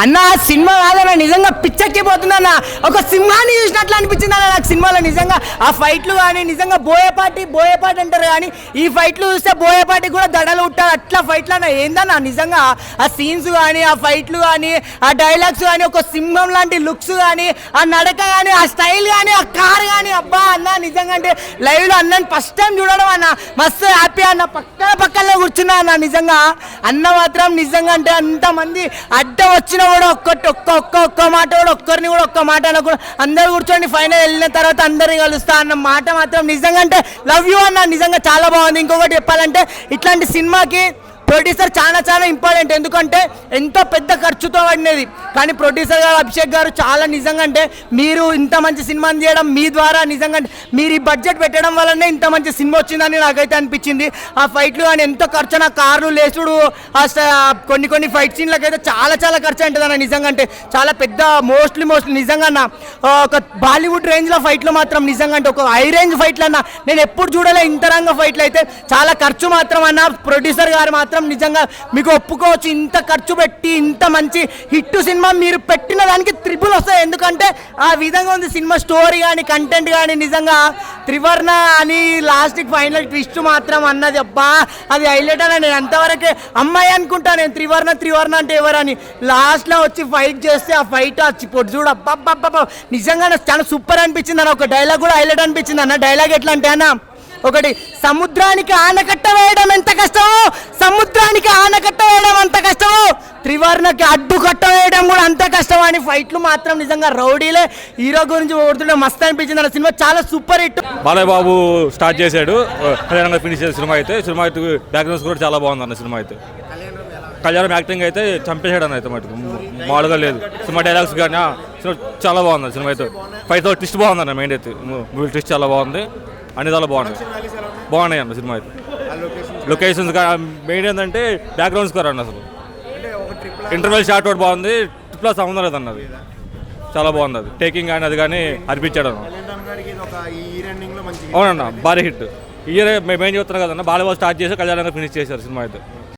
అన్న సినిమా కాదన్న నిజంగా పిచ్చెక్కిపోతుందన్న. ఒక సింహాన్ని చూసినట్లు అనిపించింది అన్న నాకు సినిమాలో. నిజంగా ఆ ఫైట్లు కానీ నిజంగా బోయపాటి అంటారు కానీ ఈ ఫైట్లు చూస్తే బోయపాటి కూడా దడలు ఉంటారు అట్లా ఫైట్లు అన్న. ఏందన్న నిజంగా ఆ సీన్స్ కానీ ఆ ఫైట్లు కానీ ఆ డైలాగ్స్ కానీ ఒక సింహం లాంటి లుక్స్ కానీ ఆ నడక కానీ ఆ స్టైల్ కానీ ఆ కార్ కానీ అబ్బా అన్న నిజంగా అంటే లైవ్లో అన్నని ఫస్ట్ టైం చూడడం అన్న మస్తు హ్యాపీ అన్న. పక్కనే కూర్చున్నా అన్న. నిజంగా అన్న మాత్రం నిజంగా అంటే అంతమంది అడ్డం వచ్చినా కూడా ఒక్క మాట కూడా ఒక్కరిని కూడా ఒక్క మాట అనకుండా అందరు కూర్చోండి ఫైనల్ వెళ్ళిన తర్వాత అందరిని కలుస్తా అన్న మాట మాత్రం నిజంగా అంటే లవ్ యూ అన్న. నిజంగా చాలా బాగుంది. ఇంకొకటి చెప్పాలంటే ఇట్లాంటి సినిమాకి ప్రొడ్యూసర్ చాలా ఇంపార్టెంట్. ఎందుకంటే ఎంతో పెద్ద ఖర్చుతో పడినది కానీ ప్రొడ్యూసర్ గారు అభిషేక్ గారు చాలా నిజంగా అంటే మీరు ఇంత మంచి సినిమాని చేయడం మీ ద్వారా నిజంగా మీరు ఈ బడ్జెట్ పెట్టడం వల్లనే ఇంత మంచి సినిమా వచ్చిందని నాకైతే అనిపించింది. ఆ ఫైట్లు కానీ ఎంతో ఖర్చు, నా కార్లు లేచుడు కొన్ని ఫైట్ సీన్లకు అయితే చాలా ఖర్చు ఉంటుంది అన్న. నిజంగా అంటే చాలా పెద్ద మోస్ట్లీ నిజంగా అన్న ఒక బాలీవుడ్ రేంజ్లో ఫైట్లు మాత్రం నిజంగా అంటే ఒక హై రేంజ్ ఫైట్లు అన్న నేను ఎప్పుడు చూడలే. ఇంత రంగ ఫైట్లు అయితే చాలా ఖర్చు మాత్రం అన్న. ప్రొడ్యూసర్ గారు మాత్రం నిజంగా మీకు ఒప్పుకోవచ్చు. ఇంత ఖర్చు పెట్టి ఇంత మంచి హిట్ సినిమా మీరు పెట్టిన దానికి త్రిబుల్ వస్తాయి. ఎందుకంటే ఆ విధంగా ఉంది సినిమా స్టోరీ కానీ కంటెంట్ కానీ. నిజంగా త్రివర్ణ అని లాస్ట్కి ఫైనల్ ట్విస్ట్ మాత్రం అన్నది అబ్బా అది హైలైట్ అని. నేను అంతవరకే అమ్మాయి అనుకుంటా నేను త్రివర్ణ అంటే ఎవరని. లాస్ట్లో వచ్చి ఫైట్ చేస్తే ఆ ఫైట్ పొట్టు చూడు అబ్బా నిజంగా చాలా సూపర్ అనిపించింది అన్న. ఒక డైలాగ్ కూడా హైలైట్ అనిపించింది అన్న. డైలాగ్ ఎట్లా అంటే అన్న ఒకటి సముద్రానికి ఆనకట్ట వేయడం ఎంత కష్టమో సముద్రానికి ఆనకట్ట వేయడం అంత కష్టమో త్రివర్ణకి అడ్డు కట్ట వేయడం కూడా అంత కష్టం అని. ఫైట్లు మాత్రం నిజంగా రౌడీలే. హీరో గురించి ఓడుతుంటే మస్తు అనిపించింది అన్న. సినిమా చాలా super hit. Balayya Babu start చేశాడు, ఫినిష్ చేసే సినిమా అయితే బ్యాక్గ్రౌండ్స్ కూడా చాలా బాగుంది అన్న. సినిమా అయితే కళ్యాణం యాక్టింగ్ అయితే చంపేశాడు అన్న. అయితే మటుకు మామూలుగా లేదు. సినిమా డైలాగ్స్ కానీ సినిమా చాలా బాగుంది. సినిమా అయితే ఫైట్ ట్విస్ట్ బాగుంది అన్న. మెయిన్ అయితే మూవీ ట్విస్ట్ చాలా బాగుంది. అన్ని చాలా బాగున్నాయి అన్న. సినిమా అయితే లొకేషన్స్ మెయిన్ ఏంటంటే బ్యాక్గ్రౌండ్స్ కూడా అన్న. అసలు ఇంటర్వెల్ షాట్ ఒకటి బాగుంది. ట్రిప్లా సంబంధం లేదు అన్నది. చాలా బాగుంది అది. టేకింగ్ కానీ అది కానీ అనిపించాడు అన్న. అవునన్న భారీ హిట్. ఇయర్ మేము ఏం చెప్తున్నాం కదన్న. బాలయ్య స్టార్ట్ చేసి కళ్యాణంగా ఫినిష్ చేశారు సినిమా అయితే.